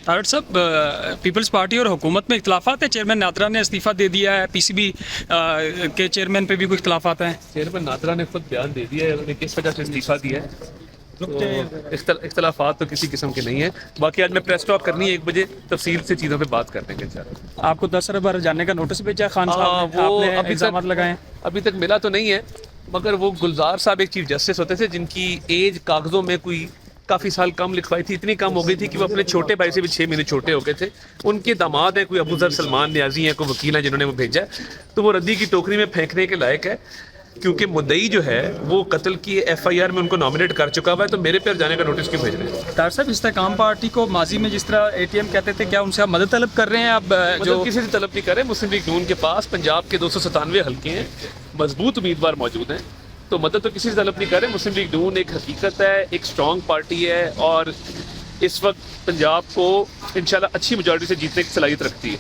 तारड़ साहब, peoples party और हुकूमत में इख्तलाफात हैं। चेयरमैन नादरा ने इस्तीफ़ा दे दिया है, पीसीबी के चेयरमैन पे भी कोई इख्तलाफात हैं। चेयरमैन नादरा ने खुद बयान दे दिया है उन्होंने किस वजह से इस्तीफा दिया है। तो इख्तलाफात तो किसी किस्म के नहीं है। बाकी आज मैं प्रेस टॉक करनी है 1 बजे, तफसील से चीज़ों पे बात कर लेंगे इंशाल्लाह। आपको 10 अरब जाने का नोटिस भेजा खान साहब ने, वो आपने इल्ज़ामात लगाए। अभी तक मिला तो नहीं है, मगर वो गुलजार साहब एक चीफ जस्टिस होते थे जिनकी एज कागजों में कोई काफ़ी साल कम लिखवाई थी, इतनी कम हो गई थी कि वो अपने छोटे भाई से भी 6 महीने छोटे हो गए थे। उनके दामाद हैं, कोई अबू ज़र सलमान न्याजी हैं, कोई वकील हैं जिन्होंने वो भेजा है, तो वो रद्दी की टोकरी में फेंकने के लायक है, क्योंकि मुद्दई जो है वो कत्ल की FIR में उनको नॉमिनेट कर चुका हुआ है। तो मेरे पे जाने का नोटिस क्यों भेज रहे हैं? तारड़ साहब, इस्तेकाम पार्टी को माजी में जिस तरह ATM कहते थे, क्या उनसे आप मदद तलब कर रहे हैं? अब जो किसी से तलब नहीं कर रहे। मुस्लिम लीग नून के पास पंजाब के 297 हल्के हैं, मजबूत उम्मीदवार मौजूद हैं, तो मदद तो किसी से तलब नहीं कर रहे। मुस्लिम लीग नून एक हकीकत है, एक स्ट्रॉन्ग पार्टी है और इस वक्त पंजाब को इंशाल्लाह अच्छी मेजॉरिटी से जीतने की सलाहियत रखती है।